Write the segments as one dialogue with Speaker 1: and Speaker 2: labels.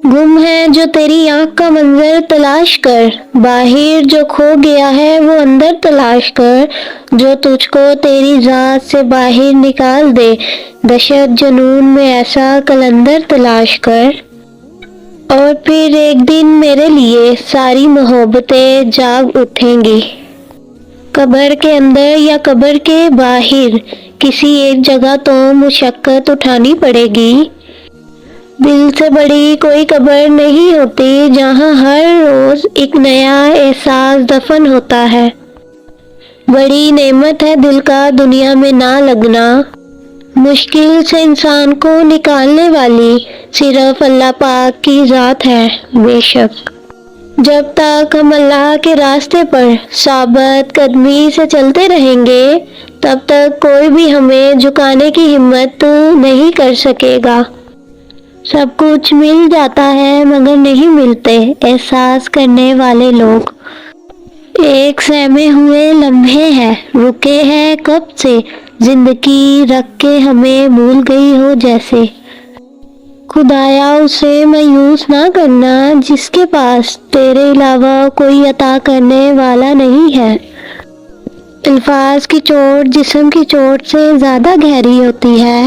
Speaker 1: گم ہے جو تیری آنکھ کا منظر تلاش کر، باہر جو کھو گیا ہے وہ اندر تلاش کر، جو تجھ کو تیری ذات سے باہر نکال دے، دشت جنون میں ایسا قلندر تلاش کر۔ اور پھر ایک دن میرے لیے ساری محبتیں جاگ اٹھیں گی، قبر کے اندر یا قبر کے باہر، کسی ایک جگہ تو مشقت اٹھانی پڑے گی۔ دل سے بڑی کوئی قبر نہیں ہوتی جہاں ہر روز ایک نیا احساس دفن ہوتا ہے۔ بڑی نعمت ہے دل کا دنیا میں نہ لگنا، مشکل سے انسان کو نکالنے والی صرف اللہ پاک کی ذات ہے۔ بے شک جب تک ہم اللہ کے راستے پر ثابت قدمی سے چلتے رہیں گے، تب تک کوئی بھی ہمیں جھکانے کی ہمت نہیں کر سکے گا۔ سب کچھ مل جاتا ہے مگر نہیں ملتے احساس کرنے والے لوگ۔ ایک سہمے ہوئے لمحے ہیں، رکے ہیں کب سے، زندگی رکھ کے ہمیں بھول گئی ہو جیسے۔ خدایا اسے مایوس نہ کرنا جس کے پاس تیرے علاوہ کوئی عطا کرنے والا نہیں ہے۔ الفاظ کی چوٹ جسم کی چوٹ سے زیادہ گہری ہوتی ہے۔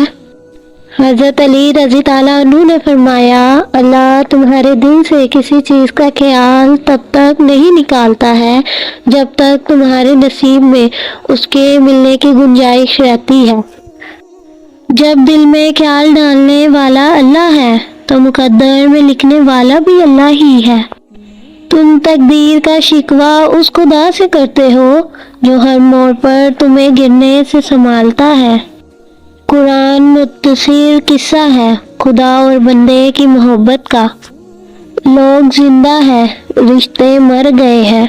Speaker 1: حضرت علی رضی اللہ عنہ نے فرمایا، اللہ تمہارے دل سے کسی چیز کا خیال تب تک نہیں نکالتا ہے جب تک تمہارے نصیب میں اس کے ملنے کی گنجائش رہتی ہے۔ جب دل میں خیال ڈالنے والا اللہ ہے تو مقدر میں لکھنے والا بھی اللہ ہی ہے۔ تم تقدیر کا شکوہ اس خدا سے کرتے ہو جو ہر موڑ پر تمہیں گرنے سے سنبھالتا ہے۔ قرآن متصل قصہ ہے خدا اور بندے کی محبت کا۔ لوگ زندہ ہے، رشتے مر گئے ہیں،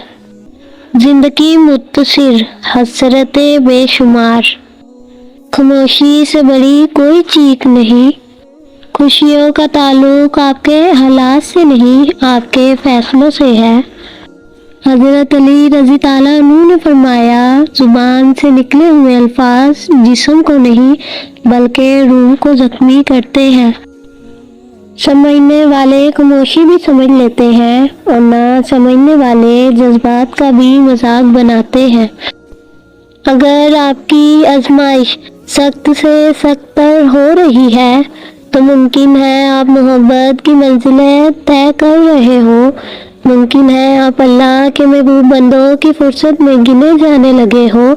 Speaker 1: زندگی متصل، حسرتیں بے شمار۔ خاموشی سے بڑی کوئی چیخ نہیں، خوشیوں کا تعلق آپ کے حالات سے نہیں، آپ کے فیصلوں سے ہے۔ حضرت علی رضی اللہ عنہ نے فرمایا، زبان سے نکلے ہوئے الفاظ جسم کو نہیں بلکہ روح کو زخمی کرتے ہیں۔ سمجھنے والے خاموشی بھی سمجھ لیتے ہیں اور نہ سمجھنے والے جذبات کا بھی مذاق بناتے ہیں۔ اگر آپ کی آزمائش سخت سے سخت تر ہو رہی ہے تو ممکن ہے آپ محبت کی منزلیں طے کر رہے ہو، ممکن ہے آپ اللہ کے محبوب بندوں کی فرصت میں گنے جانے لگے ہو۔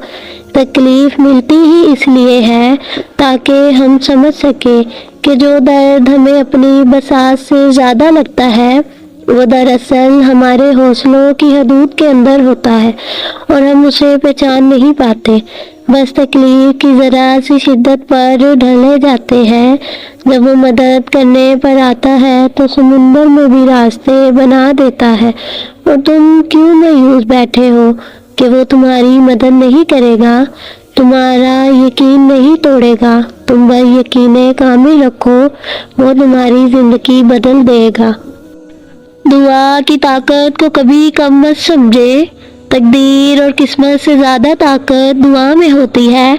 Speaker 1: تکلیف ملتی ہی اس لیے ہے تاکہ ہم سمجھ سکیں کہ جو درد ہمیں اپنی بساط سے زیادہ لگتا ہے وہ دراصل ہمارے حوصلوں کی حدود کے اندر ہوتا ہے اور ہم اسے پہچان نہیں پاتے، بس تکلیف کی ذرا سی شدت پر ڈھلے جاتے ہیں۔ جب وہ مدد کرنے پر آتا ہے تو سمندر میں بھی راستے بنا دیتا ہے، اور تم کیوں مایوس بیٹھے ہو کہ وہ تمہاری مدد نہیں کرے گا، تمہارا یقین نہیں توڑے گا، تم بس یقین کامل رکھو، وہ تمہاری زندگی بدل دے گا۔ دعا کی طاقت کو کبھی کم مت سمجھے، تقدیر اور قسمت سے زیادہ طاقت دعا میں ہوتی ہے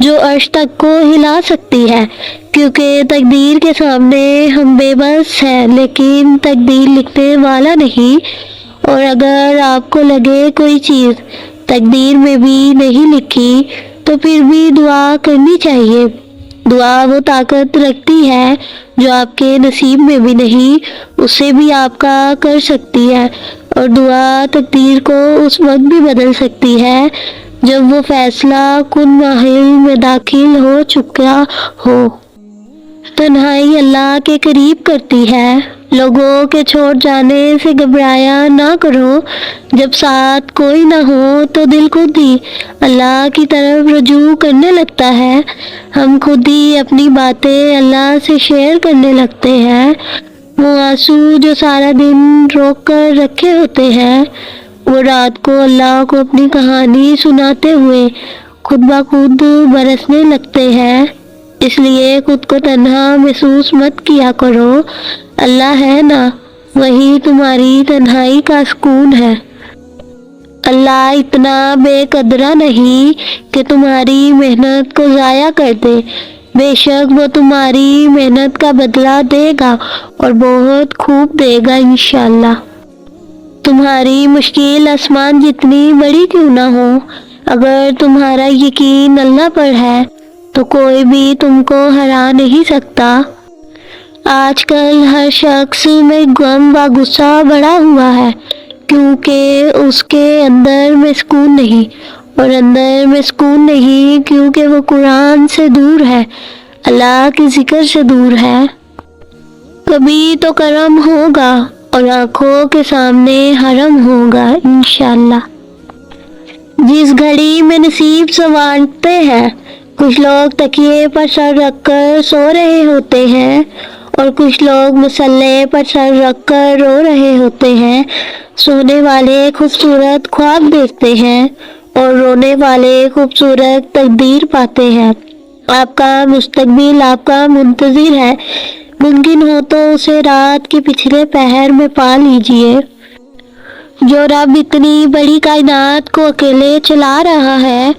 Speaker 1: جو عرش تک کو ہلا سکتی ہے، کیونکہ تقدیر کے سامنے ہم بے بس ہیں لیکن تقدیر لکھنے والا نہیں۔ اور اگر آپ کو لگے کوئی چیز تقدیر میں بھی نہیں لکھی تو پھر بھی دعا کرنی چاہیے۔ دعا وہ طاقت رکھتی ہے جو آپ کے نصیب میں بھی نہیں، اسے بھی آپ کا کر سکتی ہے، اور دعا تقدیر کو اس وقت بھی بدل سکتی ہے جب وہ فیصلہ کن محل میں داخل ہو چکا ہو۔ تنہائی اللہ کے قریب کرتی ہے، لوگوں کے چھوڑ جانے سے گھبرایا نہ کرو، جب ساتھ کوئی نہ ہو تو دل خود ہی اللہ کی طرف رجوع کرنے لگتا ہے۔ ہم خود ہی اپنی باتیں اللہ سے شیئر کرنے لگتے ہیں، وہ آنسو جو سارا دن روک کر رکھے ہوتے ہیں وہ رات کو اللہ کو اپنی کہانی سناتے ہوئے خود بخود برسنے لگتے ہیں۔ اس لیے خود کو تنہا محسوس مت کیا کرو، اللہ ہے نا، وہی تمہاری تنہائی کا سکون ہے۔ اللہ اتنا بے قدرہ نہیں کہ تمہاری محنت کو ضائع کر دے، بے شک وہ تمہاری محنت کا بدلہ دے گا اور بہت خوب دے گا انشاءاللہ۔ تمہاری مشکل آسمان جتنی بڑی کیوں نہ ہو، اگر تمہارا یقین اللہ پر ہے تو کوئی بھی تم کو ہرا نہیں سکتا۔ آج کل ہر شخص میں غم و غصہ بڑھا ہوا ہے کیونکہ اس کے اندر میں سکون نہیں، اور اندر میں سکون نہیں کیونکہ وہ قرآن سے دور ہے، اللہ کے ذکر سے دور ہے۔ کبھی تو کرم ہوگا اور آنکھوں کے سامنے حرم ہوگا انشاءاللہ۔ جس گھڑی میں نصیب سنوارتے ہیں، کچھ لوگ تکیے پر سر رکھ کر سو رہے ہوتے ہیں اور کچھ لوگ مصلے پر سر رکھ کر رو رہے ہوتے ہیں۔ سونے والے خوبصورت خواب دیکھتے ہیں اور رونے والے خوبصورت تقدیر پاتے ہیں۔ آپ کا مستقبل آپ کا منتظر ہے، ممکن ہو تو اسے رات کے پچھلے پہر میں پا لیجئے۔ جو رب اتنی بڑی کائنات کو اکیلے چلا رہا ہے،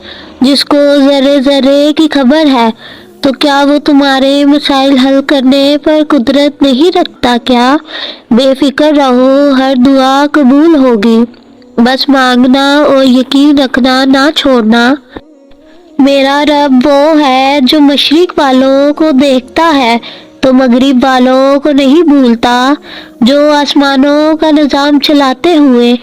Speaker 1: جس کو ذرے ذرے کی خبر ہے، تو کیا وہ تمہارے مسائل حل کرنے پر قدرت نہیں رکھتا کیا؟ بے فکر رہو، ہر دعا قبول ہوگی، بس مانگنا اور یقین رکھنا نہ چھوڑنا۔ میرا رب وہ ہے جو مشرق والوں کو دیکھتا ہے تو مغرب والوں کو نہیں بھولتا، جو آسمانوں کا نظام چلاتے ہوئے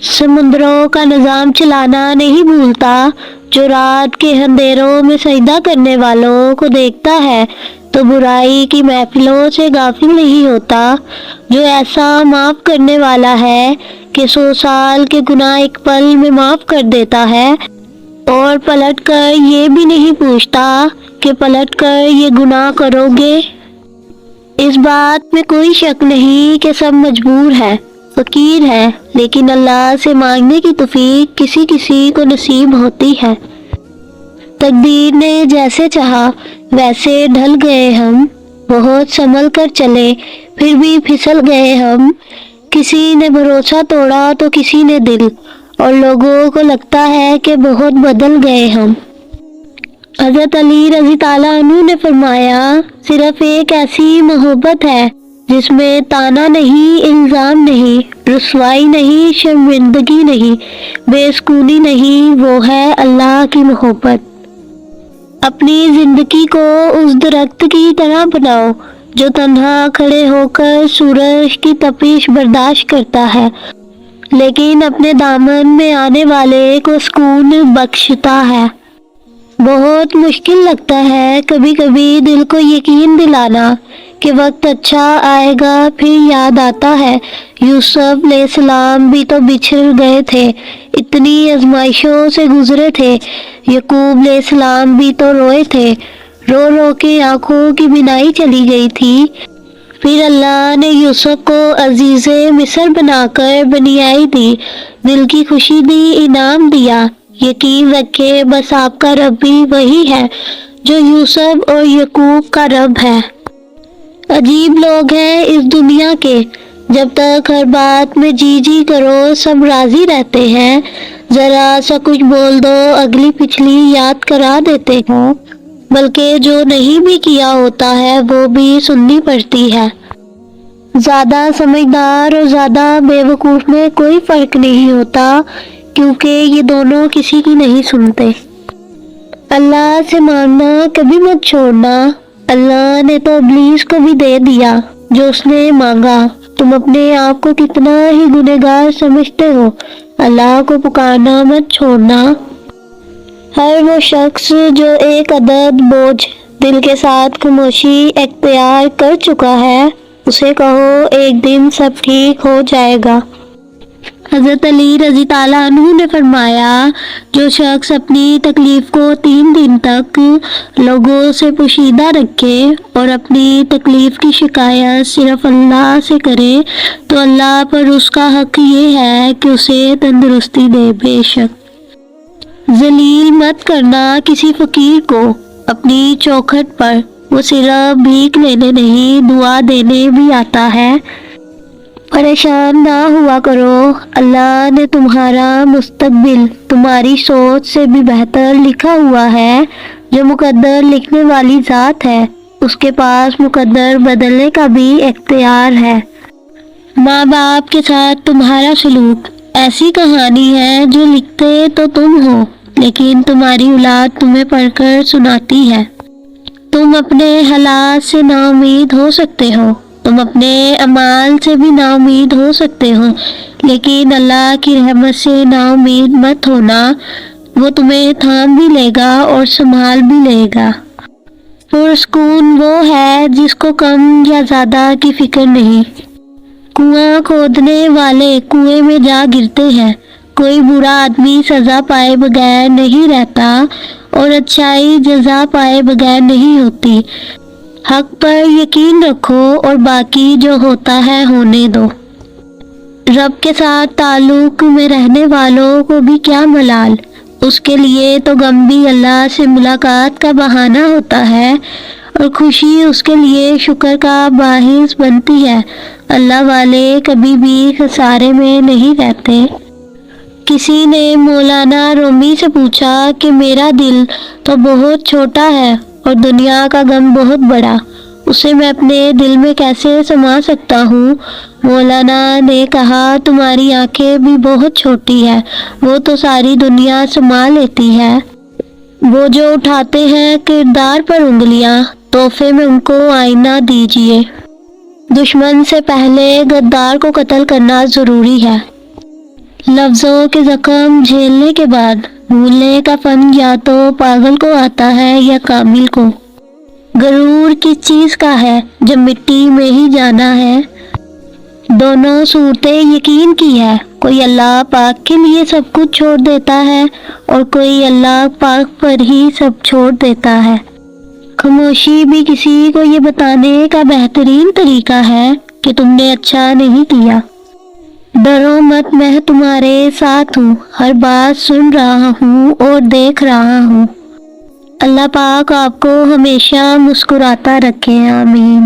Speaker 1: سمندروں کا نظام چلانا نہیں بھولتا، جو رات کے اندھیروں میں سجدہ کرنے والوں کو دیکھتا ہے تو برائی کی محفلوں سے غافل نہیں ہوتا، جو ایسا معاف کرنے والا ہے کہ 100 سال کے گناہ ایک پل میں معاف کر دیتا ہے، اور پلٹ کر یہ بھی نہیں پوچھتا کہ پلٹ کر یہ گناہ کرو گے۔ اس بات میں کوئی شک نہیں کہ سب مجبور ہے، فقیر ہے، لیکن اللہ سے مانگنے کی توفیق کسی کسی کو نصیب ہوتی ہے۔ تقدیر نے جیسے چاہا ویسے ڈھل گئے ہم، بہت سنبھل کر چلے پھر بھی پھسل گئے ہم، کسی نے بھروسہ توڑا تو کسی نے دل، اور لوگوں کو لگتا ہے کہ بہت بدل گئے ہم۔ حضرت علی رضی اللہ عنہ نے فرمایا، صرف ایک ایسی محبت ہے جس میں طعنہ نہیں، الزام نہیں، رسوائی نہیں، شرمندگی نہیں، بے سکونی نہیں، وہ ہے اللہ کی محبت۔ اپنی زندگی کو اس درخت کی طرح بناؤ جو تنہا کھڑے ہو کر سورج کی تپش برداشت کرتا ہے لیکن اپنے دامن میں آنے والے کو سکون بخشتا ہے۔ بہت مشکل لگتا ہے کبھی کبھی دل کو یقین دلانا کہ وقت اچھا آئے گا، پھر یاد آتا ہے یوسف علیہ السلام بھی تو بچھڑ گئے تھے، اتنی آزمائشوں سے گزرے تھے، یعقوب علیہ السلام بھی تو روئے تھے، رو رو کے آنکھوں کی بینائی چلی گئی تھی، پھر اللہ نے یوسف کو عزیز مصر بنا کر بنیائی دی، دل کی خوشی دی، انعام دیا۔ یقین رکھے بس آپ کا رب بھی وہی ہے جو یوسف اور یعقوب کا رب ہے۔ عجیب لوگ ہیں اس دنیا کے، جب تک ہر بات میں جی جی کرو سب راضی رہتے ہیں، ذرا سا کچھ بول دو اگلی پچھلی یاد کرا دیتے ہیں، بلکہ جو نہیں بھی کیا ہوتا ہے وہ بھی سننی پڑتی ہے۔ زیادہ سمجھدار اور زیادہ بے وقوف میں کوئی فرق نہیں ہوتا، کیونکہ یہ دونوں کسی کی نہیں سنتے۔ اللہ سے مانگنا کبھی مت چھوڑنا، اللہ نے تو ابلیس کو بھی دے دیا جو اس نے مانگا۔ تم اپنے آپ کو کتنا ہی گنہگار سمجھتے ہو، اللہ کو پکارنا مت چھوڑنا۔ ہر وہ شخص جو ایک عدد بوجھ دل کے ساتھ خاموشی اختیار کر چکا ہے، اسے کہو ایک دن سب ٹھیک ہو جائے گا۔ حضرت علی رضی اللہ عنہ نے فرمایا، جو شخص اپنی تکلیف کو 3 دن تک لوگوں سے پوشیدہ رکھے اور اپنی تکلیف کی شکایت صرف اللہ سے کرے تو اللہ پر اس کا حق یہ ہے کہ اسے تندرستی دے۔ بے شک ذلیل مت کرنا کسی فقیر کو اپنی چوکھٹ پر، وہ صرف بھیک لینے نہیں دعا دینے بھی آتا ہے۔ پریشان نہ ہوا کرو، اللہ نے تمہارا مستقبل تمہاری سوچ سے بھی بہتر لکھا ہوا ہے۔ جو مقدر لکھنے والی ذات ہے، اس کے پاس مقدر بدلنے کا بھی اختیار ہے۔ ماں باپ کے ساتھ تمہارا سلوک ایسی کہانی ہے جو لکھتے تو تم ہو، لیکن تمہاری اولاد تمہیں پڑھ کر سناتی ہے۔ تم اپنے حالات سے نا امید ہو سکتے ہو، تم اپنے اعمال سے بھی نا امید ہو سکتے ہو، لیکن اللہ کی رحمت سے نا امید مت ہونا، وہ تمہیں تھام بھی لے گا اور سنبھال بھی لے گا۔ پرسکون وہ ہے جس کو کم یا زیادہ کی فکر نہیں۔ کنواں کھودنے والے کنویں میں جا گرتے ہیں، کوئی برا آدمی سزا پائے بغیر نہیں رہتا اور اچھائی جزا پائے بغیر نہیں ہوتی۔ حق پر یقین رکھو اور باقی جو ہوتا ہے ہونے دو۔ رب کے ساتھ تعلق میں رہنے والوں کو بھی کیا ملال، اس کے لیے تو غم بھی اللہ سے ملاقات کا بہانہ ہوتا ہے اور خوشی اس کے لیے شکر کا باعث بنتی ہے۔ اللہ والے کبھی بھی خسارے میں نہیں رہتے۔ کسی نے مولانا رومی سے پوچھا کہ میرا دل تو بہت چھوٹا ہے اور دنیا کا غم بہت بڑا، اسے میں اپنے دل میں کیسے سما سکتا ہوں؟ مولانا نے کہا تمہاری آنکھیں بھی بہت چھوٹی ہے، وہ تو ساری دنیا سما لیتی ہے۔ وہ جو اٹھاتے ہیں کردار پر انگلیاں، تحفے میں ان کو آئینہ دیجیے۔ دشمن سے پہلے غدار کو قتل کرنا ضروری ہے۔ لفظوں کے زخم جھیلنے کے بعد بھولنے کا فن یا تو پاگل کو آتا ہے یا کامل کو۔ غرور کس چیز کا ہے جب مٹی میں ہی جانا ہے؟ دونوں صورتیں یقین کی ہے، کوئی اللہ پاک کے لیے سب کچھ چھوڑ دیتا ہے اور کوئی اللہ پاک پر ہی سب چھوڑ دیتا ہے۔ خاموشی بھی کسی کو یہ بتانے کا بہترین طریقہ ہے کہ تم نے اچھا نہیں کیا۔ ڈرو مت، میں تمہارے ساتھ ہوں، ہر بات سن رہا ہوں اور دیکھ رہا ہوں۔ اللہ پاک آپ کو ہمیشہ مسکراتا رکھے، آمین۔